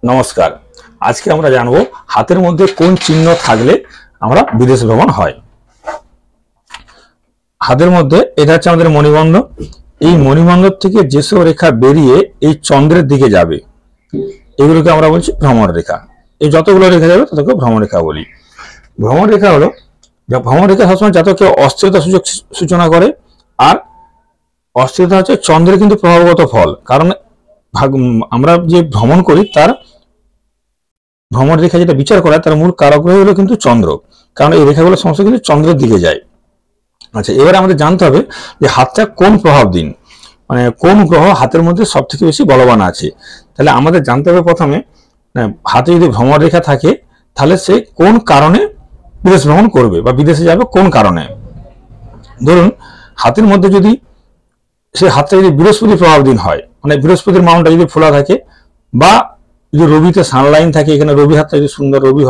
নমস্কার। আজকে আমরা জানবো হাতের মধ্যে কোন চিহ্ন থাকলে আমরা বিদেশ ভ্রমণ হয়। হাতের মধ্যে এটা হচ্ছে আমাদের মণিবন্ধ। এই মণিবন্ধ থেকে যেসব রেখা বেরিয়ে এই চন্দ্রের দিকে যাবে এগুলোকে আমরা বলছি ভ্রমণ রেখা। এই যতগুলো রেখা যাবে ততকে ভ্রমণ রেখা বলি। ভ্রমণ রেখা হলো, ভ্রমণ রেখা সবসময় জাতকের অস্থিরতা সূচনা করে। আর অস্থিরতা হচ্ছে চন্দ্রের কিন্তু প্রভাবগত ফল, কারণ আমরা যে ভ্রমণ করি তার ভ্রমণ রেখা যেটা বিচার করা তার মূল কারগ্রহ হলো কিন্তু চন্দ্র, কারণ এই রেখাগুলো সমস্ত কিন্তু চন্দ্রের দিকে যায়। আচ্ছা, এবারে আমাদের জানতে হবে যে হাতটা কোন প্রভাব দিন, মানে কোন গ্রহ হাতের মধ্যে সব থেকে বেশি বলবান আছে। তাহলে আমাদের জানতে হবে প্রথমে হাতে যদি ভ্রমণ রেখা থাকে তাহলে সে কোন কারণে বিদেশ ভ্রমণ করবে বা বিদেশে যাবে কোন কারণে। ধরুন হাতের মধ্যে যদি সে হাতটা যদি বৃহস্পতি প্রভাব দিন হয়, মানে বৃহস্পতির মাউন্টটা যদি ফোলা থাকে, বা যদি রবিতে সানলাইন থাকে, এখানে রবি হাতটা যদি সুন্দর রবি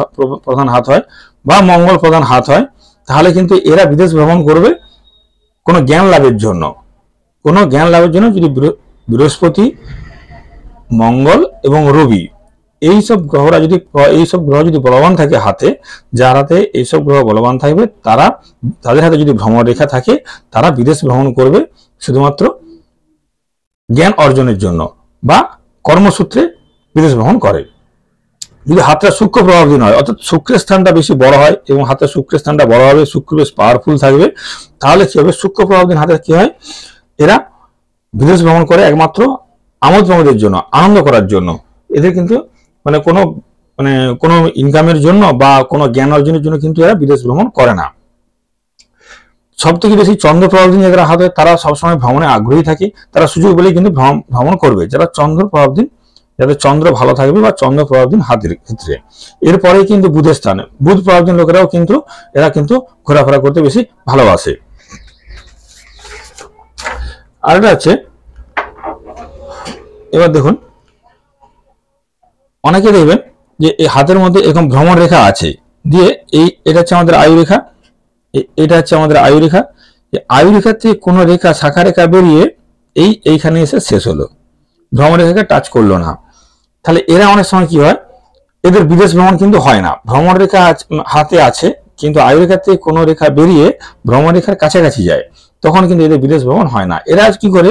প্রধান হাত হয় বা মঙ্গল প্রধান হাত হয়, তাহলে কিন্তু এরা বিদেশ ভ্রমণ করবে কোনো জ্ঞান লাভের জন্য। কোনো জ্ঞান লাভের জন্য যদি বৃহস্পতি, মঙ্গল এবং রবি এইসব গ্রহ যদি বলবান থাকে হাতে, যার হাতে এইসব গ্রহ বলবান থাকবে তাদের হাতে যদি ভ্রমণ রেখা থাকে তারা বিদেশ ভ্রমণ করবে শুধুমাত্র জ্ঞান অর্জনের জন্য বা কর্মসূত্রে বিদেশ ভ্রমণ করে। যদি হাতটা শুক্র প্রভাবধীন হয়, অর্থাৎ শুক্রের স্থানটা বেশি বড় হয় এবং হাতের শুক্রের স্থানটা বড় হবে, শুক্র বেশ পাওয়ারফুল থাকবে, তাহলে কি হবে, শুক্র প্রভাবধীন হাতের কি হয়, এরা বিদেশ ভ্রমণ করে একমাত্র আমোদ প্রমোদের জন্য, আনন্দ করার জন্য। এদের কিন্তু কোনো ইনকামের জন্য বা কোনো জ্ঞান অর্জনের জন্য কিন্তু এরা বিদেশ ভ্রমণ করে না। সব থেকে বেশি চন্দ্র প্রভাবধীন যারা হাতে তারা সবসময় ভ্রমণে আগ্রহী থাকে, তারা সুযোগ বলেই কিন্তু ভ্রমণ করবে। যারা চন্দ্র প্রভাবধীন, যাদের চন্দ্র ভালো থাকবে বা চন্দ্র প্রভাবধীন হাতের ক্ষেত্রে। এরপরে কিন্তু বুধের স্থানে, বুধ প্রভাবধীন লোকেরাও কিন্তু এরা কিন্তু ঘোরাফেরা করতে বেশি ভালোবাসে। আর এটা আছে, এবার দেখুন অনেকে দেখবেন যে এই হাতের মধ্যে এরকম ভ্রমণ রেখা আছে, দিয়ে এটা হচ্ছে আমাদের আয়ু রেখা, এটা হচ্ছে আমাদের আয়ু রেখা। আয়ু রেখা থেকে কোনো রেখা শাখা রেখা বেরিয়ে এইখানে এসে শেষ হলো, ভ্রমণ রেখাকে টাচ করলো না। তাহলে এরা অনেক সময় কি হয়, এদের বিদেশ ভ্রমণ কিন্তু হয় না। ভ্রমণ রেখা হাতে আছে কিন্তু আয়ু রেখা থেকে কোনো রেখা বেরিয়ে ভ্রমণ রেখার কাছাকাছি যায়, তখন কিন্তু এদের বিদেশ ভ্রমণ হয় না। এরা কি করে,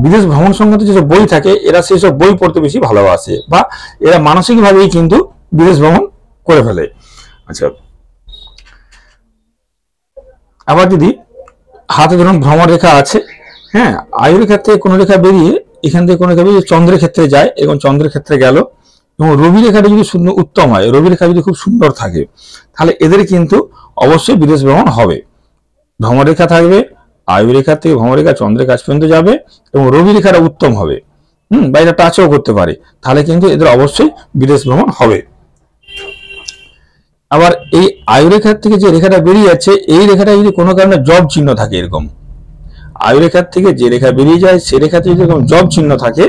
বিদেশ ভ্রমণ সংক্রান্ত যেসব বই থাকে এরা সেই সব বই পড়তে বেশি ভালোবাসে, বা এরা মানসিকভাবেই কিন্তু বিদেশ ভ্রমণ করে ফেলে। আচ্ছা, আবার যদি হাতে ধরুন ভ্রমণ রেখা আছে, হ্যাঁ, আয়ু রেখা থেকে কোনো রেখা বেরিয়ে এখান থেকে কোনো রেখা বেরিয়ে চন্দ্রের ক্ষেত্রে যায় এবং চন্দ্রের ক্ষেত্রে গেল, এবং রবি রেখাটা যদি উত্তম হয়, রবি রেখা যদি খুব সুন্দর থাকে, তাহলে এদের কিন্তু অবশ্যই বিদেশ ভ্রমণ হবে। ভ্রমণ রেখা থাকবে, আয়ু রেখা থেকে ভ্রমণ রেখা চন্দ্রের কাছ পর্যন্ত যাবে এবং রবি রেখাটা উত্তম হবে, বা এটা টাচও করতে পারে, তাহলে কিন্তু এদের অবশ্যই বিদেশ ভ্রমণ হবে। আবার এই আয়ু রেখার থেকে যে রেখাটা বেরিয়ে যাচ্ছে, এই রেখাটা যদি কোনো কারণে জব চিহ্ন থাকে, এরকম আয়ু রেখার থেকে যে রেখা বেরিয়ে যায় সে রেখাতে যদি এরকম জব চিহ্ন থাকে,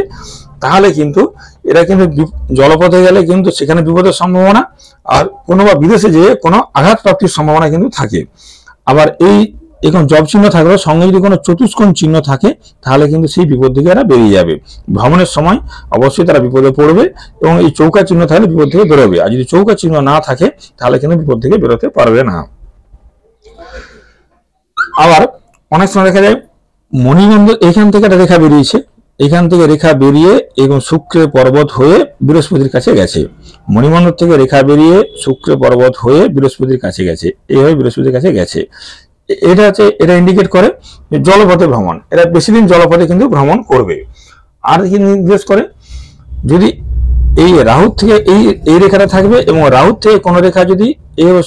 তাহলে কিন্তু এরা কিন্তু জলপথে গেলে কিন্তু সেখানে বিপদের সম্ভাবনা, আর কোনো বা বিদেশে যেয়ে কোনো আঘাত প্রাপ্তির সম্ভাবনা কিন্তু থাকে। আবার এরকম জব চিহ্ন থাকলেও সঙ্গে যদি কোনো চতুষ্কোণ চিহ্ন থাকে, তাহলে কিন্তু সেই বিপদ থেকে এরা বেরিয়ে যাবে। ভ্রমণের সময় অবশ্যই তারা বিপদে পড়বে, এবং এই চৌকা চিহ্ন থাকলে বিপদ থেকে বেরোবে, আর যদি চৌকা চিহ্ন না থাকে তাহলে কিন্তু বিপদ থেকে বেরোতে পারবে না। আবার অনেক সময় দেখা যায় মণিবন্ধ এখান থেকে একটা রেখা বেরিয়েছে, এখান থেকে রেখা বেরিয়ে এবং শুক্রের পর্বত হয়ে বৃহস্পতির কাছে গেছে, মণিবন্ধ থেকে রেখা বেরিয়ে শুক্রের পর্বত হয়ে বৃহস্পতির কাছে গেছে, এইভাবে বৃহস্পতির কাছে গেছে। এটা ইন্ডিকেট করে যে জলপথে ভ্রমণ, এরা বেশি দিন জলপথে কিন্তু ভ্রমণ করবে। আর কি নির্দেশ করে, যদি এই রাহুর থেকে এই রেখাটা থাকবে এবং রাহুর থেকে কোনো রেখা যদি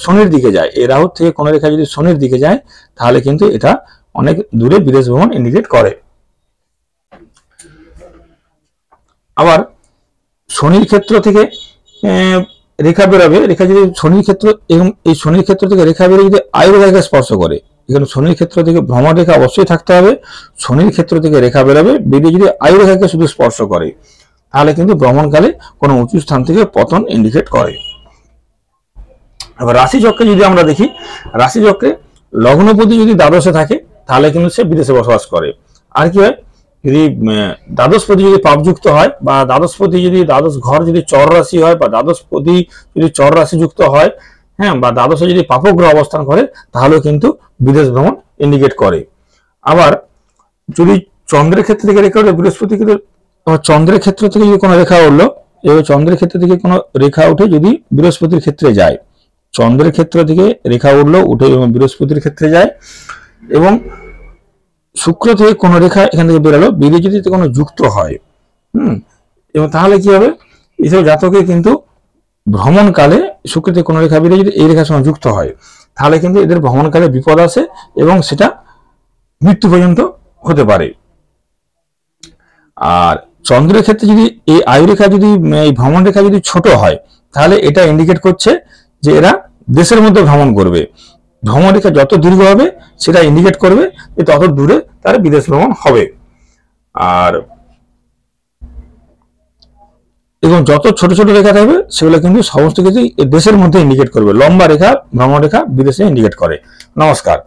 শনির দিকে যায়, এই রাহুর থেকে কোনো রেখা যদি শনির দিকে যায়, তাহলে কিন্তু এটা অনেক দূরে বিদেশ ভ্রমণ ইন্ডিকেট করে। আবার শনির ক্ষেত্র থেকে রেখা বেরোবে, রেখা যদি শনির ক্ষেত্র এবং এই শনির ক্ষেত্র থেকে রেখা বেরিয়ে যদি আয়ু রেখাকে স্পর্শ করে, এখানে শনির ক্ষেত্র থেকে ভ্রমণ রেখা অবশ্যই থাকতে হবে, শনির ক্ষেত্র থেকে রেখা বেরোবে, বেরিয়ে যদি আয়ু রেখাকে শুধু স্পর্শ করে, তাহলে কিন্তু ভ্রমণকালে কোনো উঁচু স্থান থেকে পতন ইন্ডিকেট করে। এবার রাশিচক্রে যদি আমরা দেখি, রাশিচক্রে লগ্নপতি যদি দ্বাদশে থাকে তাহলে কিন্তু সে বিদেশে বসবাস করে। আর কি হয়, যদি দ্বাদশপতি যদি পাপযুক্ত হয়, বা দ্বাদশপতি যদি দ্বাদশ ঘর যদি চর রাশি হয়, বা দ্বাদশপতি যদি চর রাশি যুক্ত হয়, হ্যাঁ, বা দ্বাদশে যদি পাপগ্রহ অবস্থান করে, তাহলে কিন্তু বিদেশ ভ্রমণ ইন্ডিকেট করে। আবার যদি চন্দ্রের ক্ষেত্র থেকে রেখা উঠে, বৃহস্পতি ক্ষেত্রে, চন্দ্রের ক্ষেত্র থেকে যদি কোনো রেখা উঠলো, এবার চন্দ্রের ক্ষেত্র থেকে কোনো রেখা উঠে যদি বৃহস্পতির ক্ষেত্রে যায়, চন্দ্রের ক্ষেত্র থেকে রেখা উঠে এবং বৃহস্পতির ক্ষেত্রে যায়, এবং শুক্র থেকে কোনো রেখা এখান থেকে বেরোলো, বেরিয়ে যদি কোনো যুক্ত হয়, এবং তাহলে কি হবে, এইসব জাতকে কিন্তু ভ্রমণকালে শুক্র থেকে কোনো রেখা বেরিয়ে যদি এই রেখার সঙ্গে যুক্ত হয়, তাহলে কিন্তু এদের ভ্রমণকালে বিপদ আসে এবং সেটা মৃত্যু পর্যন্ত হতে পারে। আর চন্দ্রের ক্ষেত্রে যদি এই আয়ু রেখা যদি এই ভ্রমণ রেখা যদি ছোট হয়, তাহলে এটা ইন্ডিকেট করছে যে এরা দেশের মধ্যে ভ্রমণ করবে। ভ্রমণ রেখা যত দীর্ঘ হবে সেটা ইন্ডিকেট করবে যে তত দূরে তার বিদেশ ভ্রমণ হবে। আর এবং যত ছোট ছোট রেখা থাকবে সেগুলো কিন্তু সমস্ত কিছুই দেশের মধ্যে ইন্ডিকেট করবে। লম্বা রেখা ভ্রমণ রেখা বিদেশে ইন্ডিকেট করে। নমস্কার।